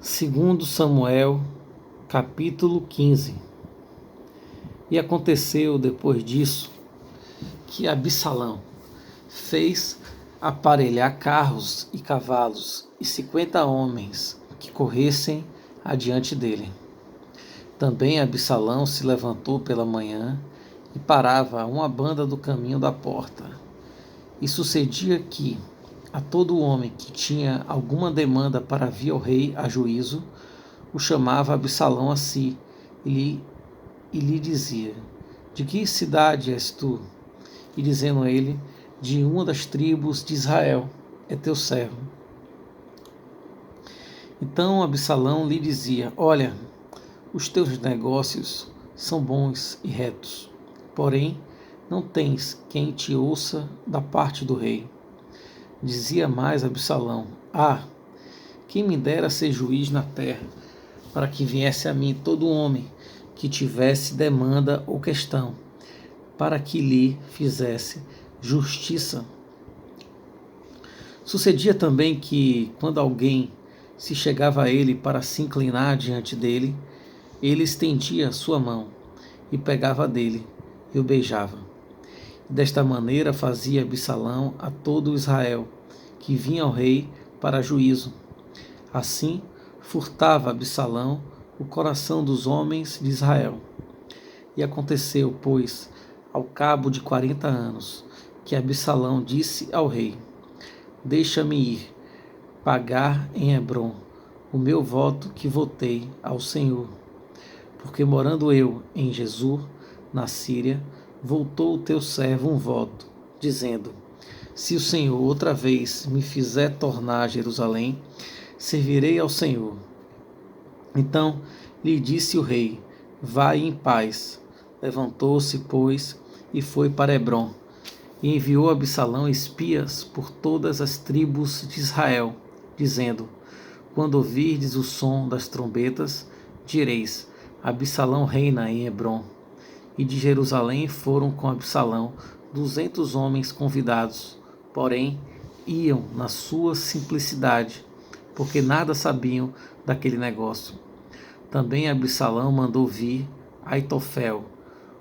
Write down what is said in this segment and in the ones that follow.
Segundo Samuel, capítulo 15. E aconteceu depois disso que Absalão fez aparelhar carros e cavalos e 50 homens que corressem adiante dele. Também Absalão se levantou pela manhã e parava a uma banda do caminho da porta. E sucedia que a todo homem que tinha alguma demanda para vir ao rei a juízo, o chamava Absalão a si e lhe dizia: de que cidade és tu? E dizendo ele: de uma das tribos de Israel, é teu servo. Então Absalão lhe dizia: olha, os teus negócios são bons e retos, porém não tens quem te ouça da parte do rei. Dizia mais Absalão: quem me dera ser juiz na terra, para que viesse a mim todo homem que tivesse demanda ou questão, para que lhe fizesse justiça. Sucedia também que, quando alguém se chegava a ele para se inclinar diante dele, ele estendia sua mão e pegava dele e o beijava. Desta maneira fazia Absalão a todo Israel que vinha ao rei para juízo. Assim furtava Absalão o coração dos homens de Israel. E aconteceu, pois, ao cabo de 40 anos, que Absalão disse ao rei: deixa-me ir pagar em Hebrom o meu voto que votei ao Senhor. Porque morando eu em Jesur, na Síria, voltou o teu servo um voto, dizendo: se o Senhor outra vez me fizer tornar a Jerusalém, servirei ao Senhor. Então lhe disse o rei: vai em paz. Levantou-se, pois, e foi para Hebrom, e enviou Absalão espias por todas as tribos de Israel, dizendo: quando ouvirdes o som das trombetas, direis: Absalão reina em Hebrom. E de Jerusalém foram com Absalão 200 homens convidados, porém iam na sua simplicidade, porque nada sabiam daquele negócio. Também Absalão mandou vir Aitofel,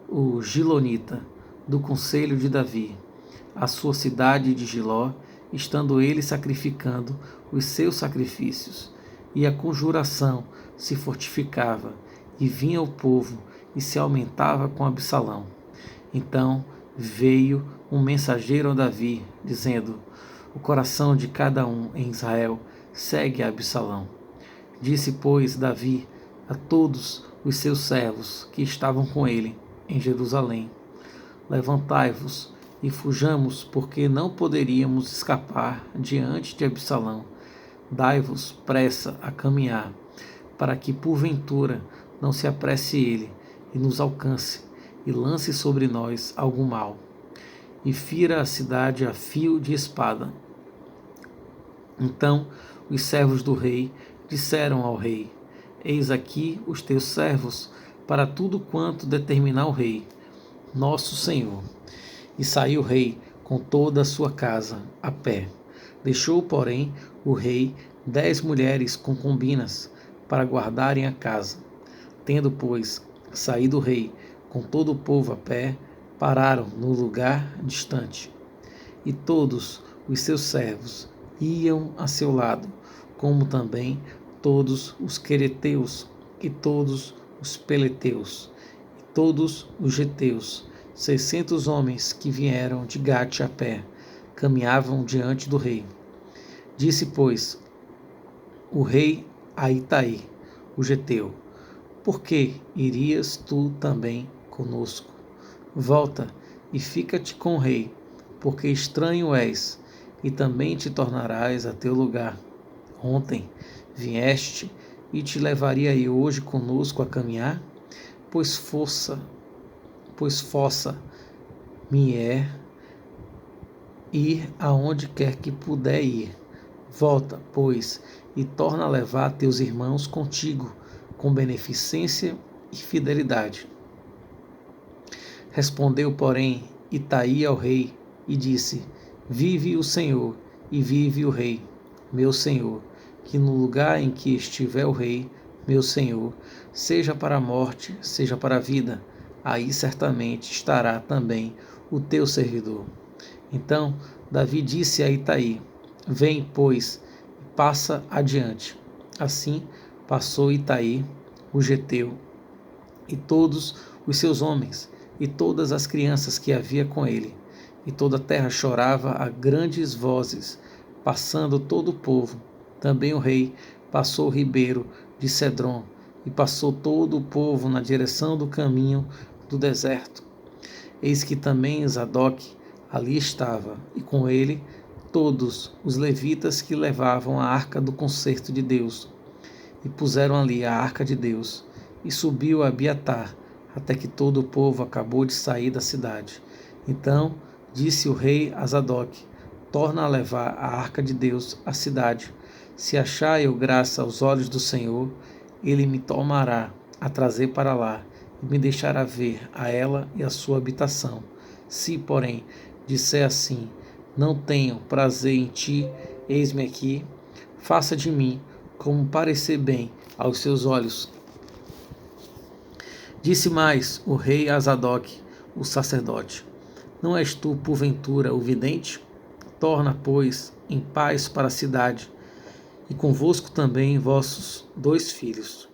o Gilonita, do conselho de Davi, à sua cidade de Giló, estando ele sacrificando os seus sacrifícios. E a conjuração se fortificava, e vinha o povo e se aumentava com Absalão. Então veio um mensageiro a Davi, dizendo: o coração de cada um em Israel segue a Absalão. Disse, pois, Davi a todos os seus servos que estavam com ele em Jerusalém: levantai-vos e fujamos, porque não poderíamos escapar diante de Absalão. Dai-vos pressa a caminhar, para que porventura não se apresse ele e nos alcance e lance sobre nós algum mal, e fira a cidade a fio de espada. Então os servos do rei disseram ao rei: eis aqui os teus servos para tudo quanto determinar o rei, nosso senhor. E saiu o rei com toda a sua casa a pé. Deixou, porém, o rei 10 mulheres concubinas para guardarem a casa. Tendo, pois, saído o rei com todo o povo a pé, pararam no lugar distante. E todos os seus servos iam a seu lado, como também todos os quereteus, e todos os peleteus, e todos os geteus. 600 homens que vieram de Gate a pé, caminhavam diante do rei. Disse, pois, o rei a Itai, o geteu: por que irias tu também conosco? Volta e fica-te com o rei, porque estranho és, e também te tornarás a teu lugar. Ontem vieste e te levaria eu hoje conosco a caminhar? Pois fossa me é ir aonde quer que puder ir. Volta, pois, e torna a levar teus irmãos contigo, com beneficência e fidelidade. Respondeu, porém, Itai ao rei e disse: vive o Senhor e vive o rei, meu senhor, que no lugar em que estiver o rei, meu senhor, seja para a morte, seja para a vida, aí certamente estará também o teu servidor. Então Davi disse a Itai: Vem, pois, e passa adiante. Assim passou Itai, o geteu, e todos os seus homens, e todas as crianças que havia com ele. E toda a terra chorava a grandes vozes, passando todo o povo. Também o rei passou o ribeiro de Cedron, e passou todo o povo na direção do caminho do deserto. Eis que também Zadok ali estava, e com ele todos os levitas que levavam a arca do concerto de Deus. E puseram ali a arca de Deus, e subiu Abiatar, até que todo o povo acabou de sair da cidade. Então disse o rei a Zadok: Torna a levar a arca de Deus à cidade. Se achar eu graça aos olhos do Senhor, ele me tomará a trazer para lá, e me deixará ver a ela e a sua habitação. Se, porém, disser assim: Não tenho prazer em ti, eis-me aqui, faça de mim como parecer bem aos seus olhos. Disse mais o rei a Zadok, o sacerdote: Não és tu, porventura, o vidente? Torna, pois, em paz para a cidade, e convosco também vossos 2 filhos,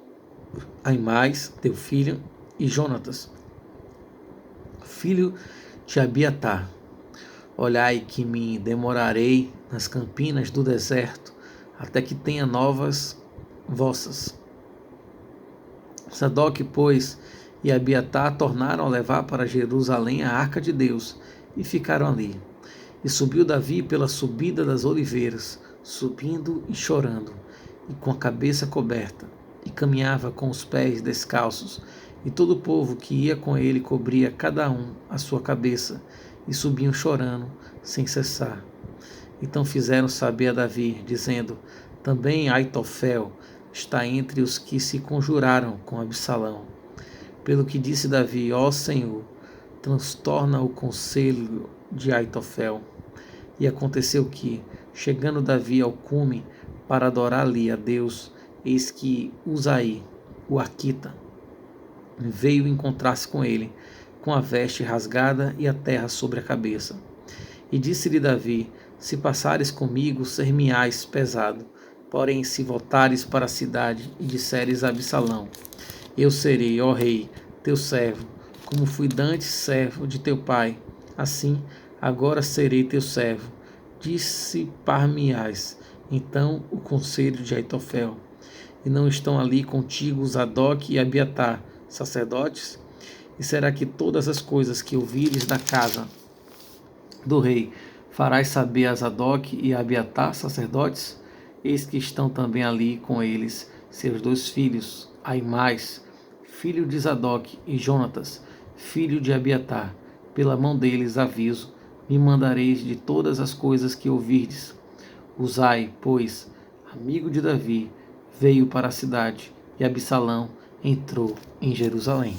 Aimais, teu filho, e Jonatas, filho de Abiatar. Olhai que me demorarei nas campinas do deserto, até que tenha novas vossas. Zadok, pois, e Abiatar tornaram a levar para Jerusalém a arca de Deus, e ficaram ali. E subiu Davi pela subida das oliveiras, subindo e chorando, e com a cabeça coberta, e caminhava com os pés descalços, e todo o povo que ia com ele cobria cada um a sua cabeça, e subiam chorando, sem cessar. Então fizeram saber a Davi, dizendo: Também Aitofel está entre os que se conjuraram com Absalão. Pelo que disse Davi: Ó Senhor, transtorna o conselho de Aitofel. E aconteceu que, chegando Davi ao cume para adorar ali a Deus, eis que Uzai, o arquita, veio encontrar-se com ele, com a veste rasgada e a terra sobre a cabeça. E disse-lhe Davi: Se passares comigo, ser-me-ás pesado. Porém, se voltares para a cidade e disseres a Absalão: Eu serei, ó rei, teu servo, como fui dantes servo de teu pai, assim agora serei teu servo. Dissipar-me-ás então o conselho de Aitofel. E não estão ali contigo Zadok e Abiatar, sacerdotes? E será que todas as coisas que ouvires da casa do rei farás saber a Zadok e a Abiatar, sacerdotes? Eis que estão também ali com eles seus 2 filhos, Aimais, filho de Zadok, e Jonatas, filho de Abiatar. Pela mão deles aviso: me mandareis de todas as coisas que ouvirdes. Uzai, pois, amigo de Davi, veio para a cidade, e Absalão entrou em Jerusalém.